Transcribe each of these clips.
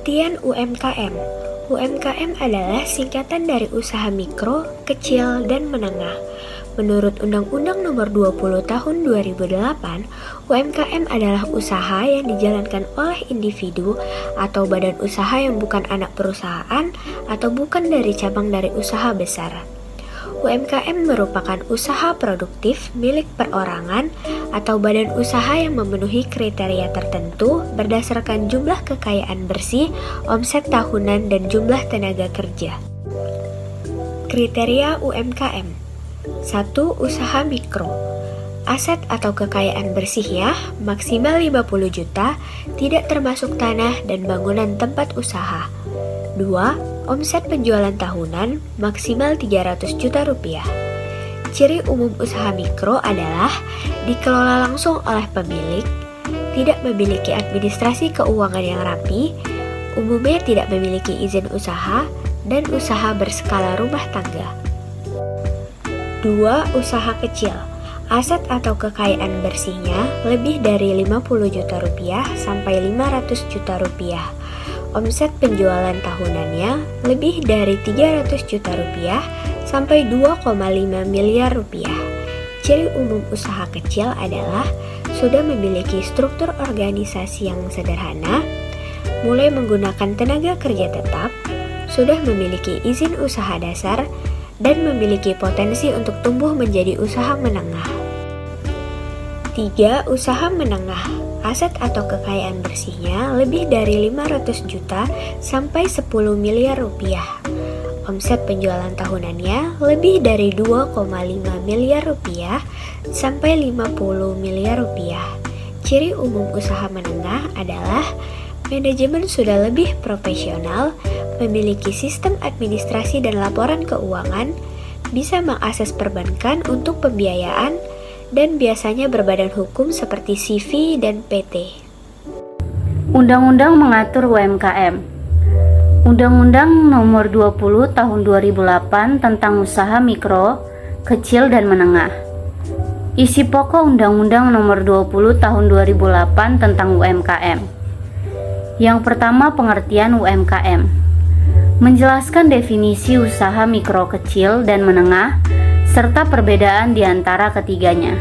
Pengertian UMKM. UMKM adalah singkatan dari usaha mikro, kecil, dan menengah. Menurut Undang-Undang Nomor 20 Tahun 2008, UMKM adalah usaha yang dijalankan oleh individu atau badan usaha yang bukan anak perusahaan atau bukan dari cabang dari usaha besar. UMKM merupakan usaha produktif milik perorangan atau badan usaha yang memenuhi kriteria tertentu berdasarkan jumlah kekayaan bersih, omset tahunan, dan jumlah tenaga kerja. Kriteria UMKM. 1. Usaha mikro. Aset atau kekayaan bersihnya maksimal 50 juta, tidak termasuk tanah dan bangunan tempat usaha. 2. Omset penjualan tahunan maksimal 300 juta rupiah. Ciri umum usaha mikro adalah dikelola langsung oleh pemilik, tidak memiliki administrasi keuangan yang rapi, umumnya tidak memiliki izin usaha, dan usaha berskala rumah tangga. 2. Usaha kecil. Aset atau kekayaan bersihnya lebih dari 50 juta rupiah sampai 500 juta rupiah. Omset penjualan tahunannya lebih dari 300 juta rupiah sampai 2,5 miliar rupiah. Ciri umum usaha kecil adalah sudah memiliki struktur organisasi yang sederhana, mulai menggunakan tenaga kerja tetap, sudah memiliki izin usaha dasar, dan memiliki potensi untuk tumbuh menjadi usaha menengah. 3. Usaha menengah. Aset atau kekayaan bersihnya lebih dari 500 juta sampai 10 miliar rupiah. Omset penjualan tahunannya lebih dari 2,5 miliar rupiah sampai 50 miliar rupiah. Ciri umum usaha menengah adalah manajemen sudah lebih profesional, memiliki sistem administrasi dan laporan keuangan, bisa mengakses perbankan untuk pembiayaan, dan biasanya berbadan hukum seperti CV dan PT. Undang-undang mengatur UMKM. Undang-Undang Nomor 20 Tahun 2008 tentang usaha mikro, kecil, dan menengah. Isi pokok Undang-Undang Nomor 20 Tahun 2008 tentang UMKM. Yang pertama, pengertian UMKM. Menjelaskan definisi usaha mikro, kecil, dan menengah serta perbedaan di antara ketiganya.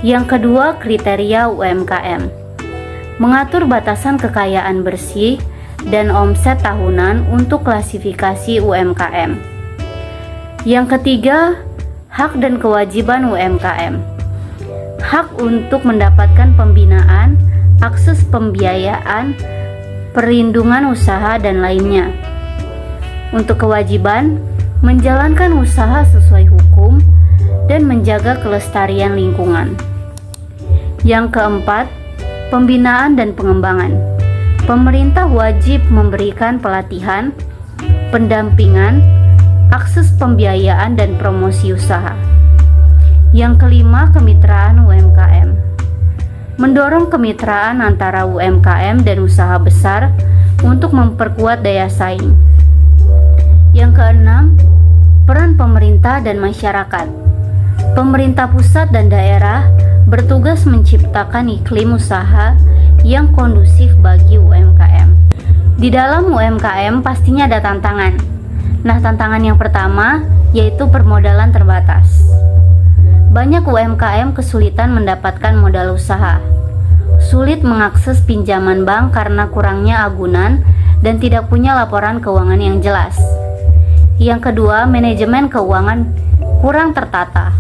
Yang kedua, kriteria UMKM. Mengatur batasan kekayaan bersih dan omset tahunan untuk klasifikasi UMKM. Yang ketiga, hak dan kewajiban UMKM. Hak untuk mendapatkan pembinaan, akses pembiayaan, perlindungan usaha, dan lainnya. Untuk kewajiban, menjalankan usaha sesuai hukum dan menjaga kelestarian lingkungan. Yang keempat, pembinaan dan pengembangan. Pemerintah wajib memberikan pelatihan, pendampingan, akses pembiayaan, dan promosi usaha. Yang kelima, kemitraan UMKM. Mendorong kemitraan antara UMKM dan usaha besar untuk memperkuat daya saing. Yang keenam, peran pemerintah dan masyarakat. Pemerintah pusat dan daerah bertugas menciptakan iklim usaha yang kondusif bagi UMKM. Di dalam UMKM pastinya ada tantangan. Nah, tantangan yang pertama yaitu permodalan terbatas. Banyak UMKM kesulitan mendapatkan modal usaha. Sulit mengakses pinjaman bank karena kurangnya agunan dan tidak punya laporan keuangan yang jelas. Yang kedua, manajemen keuangan kurang tertata.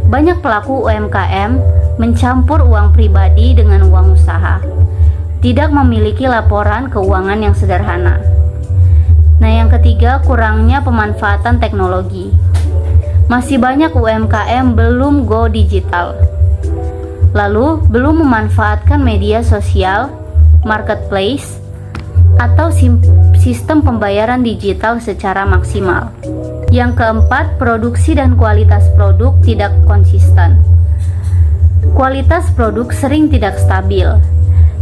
Banyak pelaku UMKM mencampur uang pribadi dengan uang usaha. Tidak memiliki laporan keuangan yang sederhana. Nah, yang ketiga, kurangnya pemanfaatan teknologi. Masih banyak UMKM belum go digital. Lalu, belum memanfaatkan media sosial, marketplace, atau sistem pembayaran digital secara maksimal. Yang keempat, produksi dan kualitas produk tidak konsisten. Kualitas produk sering tidak stabil,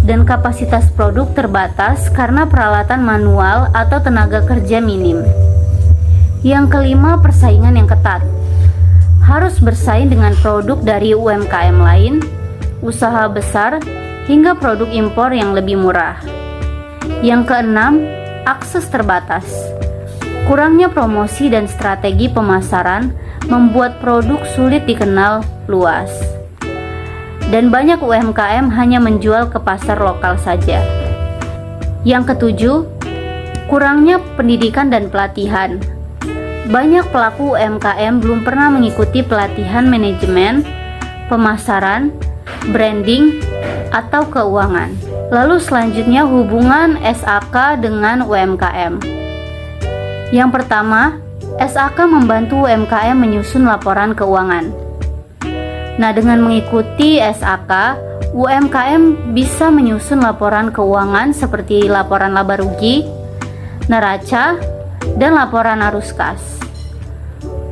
dan kapasitas produk terbatas karena peralatan manual atau tenaga kerja minim. Yang kelima, persaingan yang ketat. Harus bersaing dengan produk dari UMKM lain, usaha besar, hingga produk impor yang lebih murah. Yang keenam, akses terbatas. Kurangnya promosi dan strategi pemasaran membuat produk sulit dikenal luas. Dan banyak UMKM hanya menjual ke pasar lokal saja. Yang ketujuh, kurangnya pendidikan dan pelatihan. Banyak pelaku UMKM belum pernah mengikuti pelatihan manajemen, pemasaran, branding, atau keuangan. Lalu selanjutnya hubungan SAK dengan UMKM. Yang pertama, SAK membantu UMKM menyusun laporan keuangan. Nah, dengan mengikuti SAK, UMKM bisa menyusun laporan keuangan seperti laporan laba rugi, neraca, dan laporan arus kas.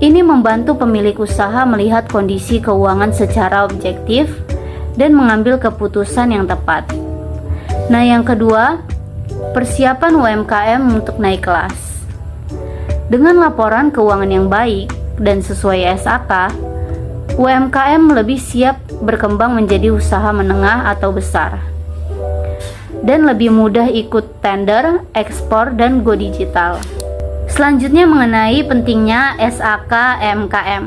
Ini membantu pemilik usaha melihat kondisi keuangan secara objektif dan mengambil keputusan yang tepat. Nah, yang kedua, persiapan UMKM untuk naik kelas. Dengan laporan keuangan yang baik dan sesuai SAK, UMKM lebih siap berkembang menjadi usaha menengah atau besar dan lebih mudah ikut tender, ekspor, dan go digital. Selanjutnya mengenai pentingnya SAK EMKM.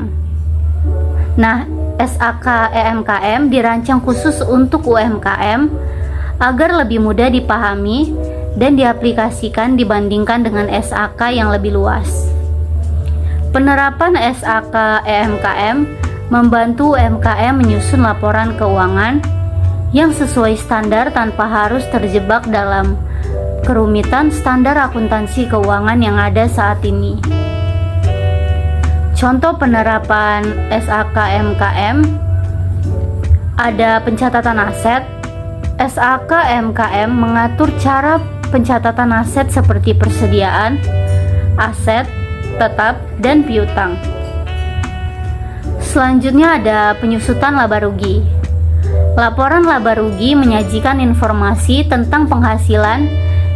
Nah, SAK EMKM dirancang khusus untuk UMKM agar lebih mudah dipahami dan diaplikasikan dibandingkan dengan SAK yang lebih luas. Penerapan SAK EMKM membantu UMKM menyusun laporan keuangan yang sesuai standar tanpa harus terjebak dalam kerumitan standar akuntansi keuangan yang ada saat ini. Contoh penerapan SAK EMKM ada pencatatan aset. SAK EMKM mengatur cara pencatatan aset seperti persediaan, aset, tetap, dan piutang. Selanjutnya ada penyusutan laba rugi. Laporan laba rugi menyajikan informasi tentang penghasilan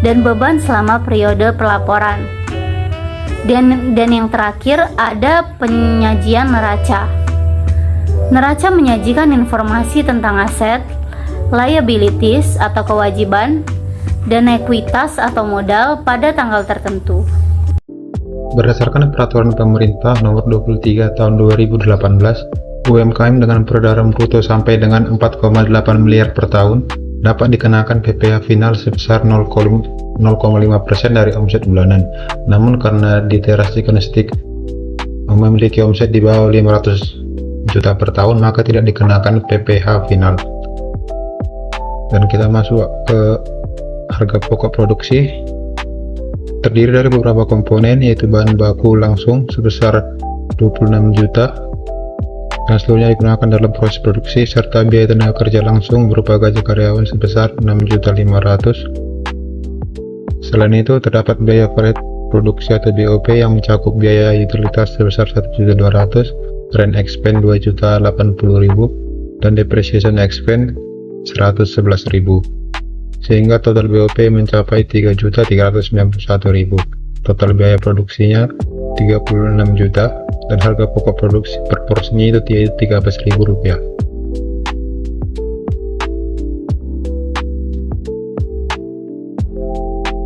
dan beban selama periode pelaporan. Dan yang terakhir ada penyajian neraca. Neraca menyajikan informasi tentang aset, liabilities atau kewajiban, dan ekuitas atau modal pada tanggal tertentu. Berdasarkan Peraturan Pemerintah Nomor 23 Tahun 2018, UMKM dengan peredaran bruto sampai dengan 4,8 miliar per tahun dapat dikenakan PPh final sebesar 0,5% dari omset bulanan. Namun karena literasi keuangan memiliki omset di bawah 500 juta per tahun, maka tidak dikenakan PPh final. Dan kita masuk ke harga pokok produksi. Terdiri dari beberapa komponen, yaitu bahan baku langsung sebesar 26 juta dan seluruhnya digunakan dalam proses produksi, serta biaya tenaga kerja langsung berupa gaji karyawan sebesar 6.500.000. Selain itu, terdapat biaya palet produksi atau BOP yang mencakup biaya utilitas sebesar 1.200.000, rent expense 2.080.000, dan depreciation expense 111.000. Sehingga total BOP mencapai 3.391.000. Total biaya produksinya 36 juta dan harga pokok produksi per porsinya itu Rp13.000.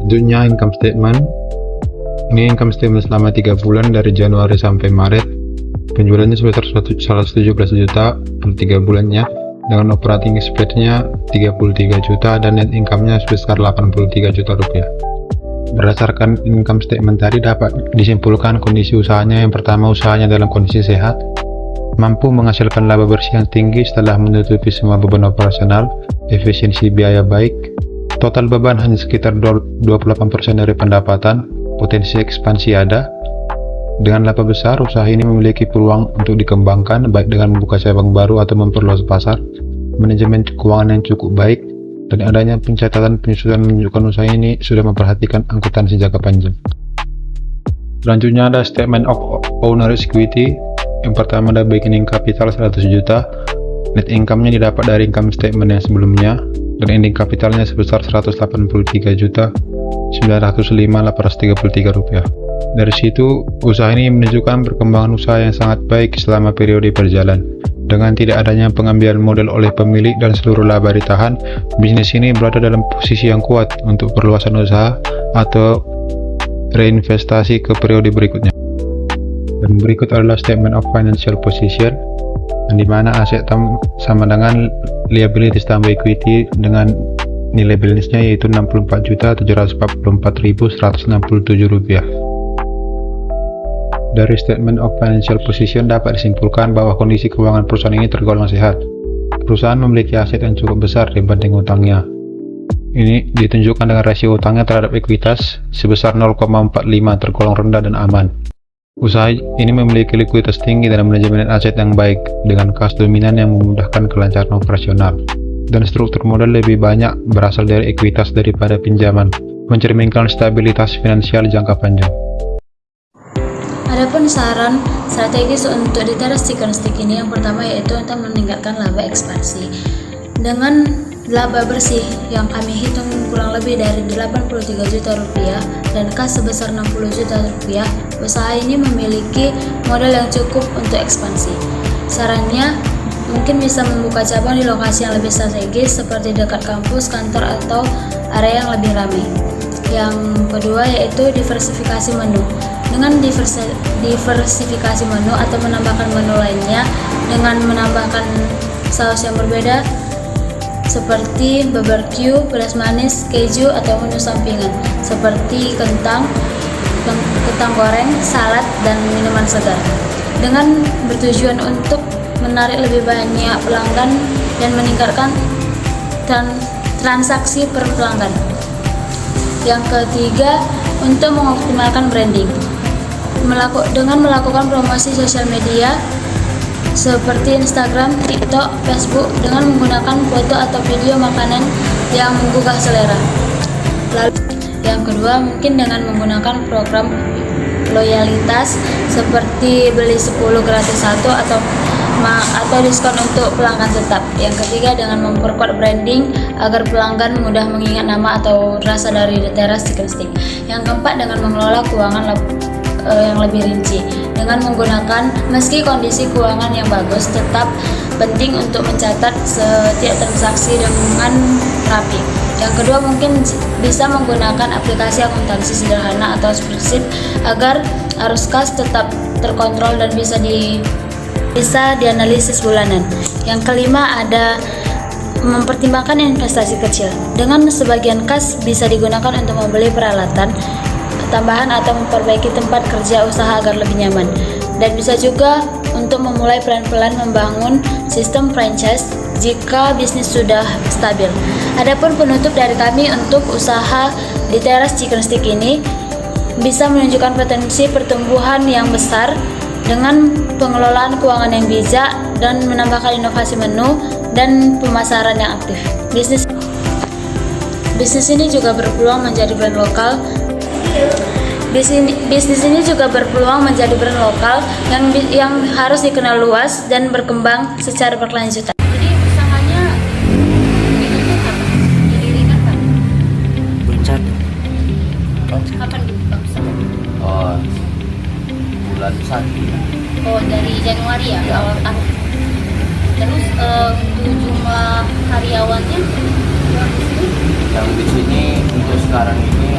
Selanjutnya income statement. Ini income statement selama 3 bulan dari Januari sampai Maret. Penjualannya sebesar 117 juta per 3 bulannya, dengan operating expense-nya 33 juta dan net income-nya sebesar 83 juta rupiah. Berdasarkan income statement tadi dapat disimpulkan kondisi usahanya. Yang pertama, usahanya dalam kondisi sehat, mampu menghasilkan laba bersih yang tinggi setelah menutupi semua beban operasional, efisiensi biaya baik, total beban hanya sekitar 28% dari pendapatan, potensi ekspansi ada. Dengan laba besar, usaha ini memiliki peluang untuk dikembangkan, baik dengan membuka cabang baru atau memperluas pasar, manajemen keuangan yang cukup baik, dan adanya pencatatan penyusunan menunjukkan usaha ini sudah memperhatikan akuntansi jangka panjang. Selanjutnya ada statement of owner's equity. Yang pertama ada beginning capital 100 juta, net income-nya didapat dari income statement yang sebelumnya, dan ending capitalnya sebesar 183 juta 905.833 rupiah. Dari situ, usaha ini menunjukkan perkembangan usaha yang sangat baik selama periode berjalan. Dengan tidak adanya pengambilan modal oleh pemilik dan seluruh laba ditahan, bisnis ini berada dalam posisi yang kuat untuk perluasan usaha atau reinvestasi ke periode berikutnya. Dan berikut adalah statement of financial position, di mana aset sama dengan liabilities tambah equity dengan nilai balance-nya yaitu Rp64.744.167. Dari statement of financial position dapat disimpulkan bahwa kondisi keuangan perusahaan ini tergolong sehat. Perusahaan memiliki aset yang cukup besar dibanding utangnya. Ini ditunjukkan dengan rasio utangnya terhadap ekuitas sebesar 0,45, tergolong rendah dan aman. Usaha ini memiliki likuiditas tinggi dan manajemen aset yang baik dengan kas dominan yang memudahkan kelancaran operasional. Dan struktur modal lebih banyak berasal dari ekuitas daripada pinjaman, mencerminkan stabilitas finansial jangka panjang. Adapun saran strategis untuk di teras chicken stick ini, yang pertama yaitu untuk meningkatkan laba ekspansi. Dengan laba bersih yang kami hitung kurang lebih dari 83 juta rupiah dan kas sebesar 60 juta rupiah, usaha ini memiliki modal yang cukup untuk ekspansi. Sarannya mungkin bisa membuka cabang di lokasi yang lebih strategis seperti dekat kampus, kantor, atau area yang lebih ramai. Yang kedua yaitu diversifikasi menu. Dengan diversifikasi menu atau menambahkan menu lainnya dengan menambahkan saus yang berbeda seperti barbecue, pedas manis, keju, atau menu sampingan seperti kentang goreng, salad, dan minuman segar, dengan bertujuan untuk menarik lebih banyak pelanggan dan meningkatkan transaksi per pelanggan. Yang ketiga, untuk mengoptimalkan branding dengan melakukan promosi sosial media seperti Instagram, TikTok, Facebook dengan menggunakan foto atau video makanan yang menggugah selera. Lalu yang kedua, mungkin dengan menggunakan program loyalitas seperti beli 10 gratis 1 atau diskon untuk pelanggan tetap. Yang ketiga, dengan memperkuat branding agar pelanggan mudah mengingat nama atau rasa dari The Teras Chicken Stick. Yang keempat, dengan mengelola keuangan yang lebih rinci dengan menggunakan meski kondisi keuangan yang bagus, tetap penting untuk mencatat setiap transaksi dengan rapi. Yang kedua, mungkin bisa menggunakan aplikasi akuntansi sederhana atau spreadsheet agar arus kas tetap terkontrol dan bisa dianalisis bulanan. Yang kelima, ada mempertimbangkan investasi kecil. Dengan sebagian kas bisa digunakan untuk membeli peralatan tambahan atau memperbaiki tempat kerja usaha agar lebih nyaman, dan bisa juga untuk memulai pelan-pelan membangun sistem franchise jika bisnis sudah stabil. Adapun penutup dari kami untuk usaha di Teras Chicken Stick ini bisa menunjukkan potensi pertumbuhan yang besar dengan pengelolaan keuangan yang bijak dan menambahkan inovasi menu dan pemasaran yang aktif. Bisnis ini juga berpeluang menjadi brand lokal. Bisnis ini juga berpeluang menjadi brand lokal yang harus dikenal luas dan berkembang secara berkelanjutan. Jadi usahanya ditutup kapan? Didirikan kapan? Berencana. Kapan dibuka usaha? Oh, bulan 1. Oh, dari Januari ya, Ya. awal tahun. Terus untuk jumlah karyawannya Yang di sini untuk sekarang ini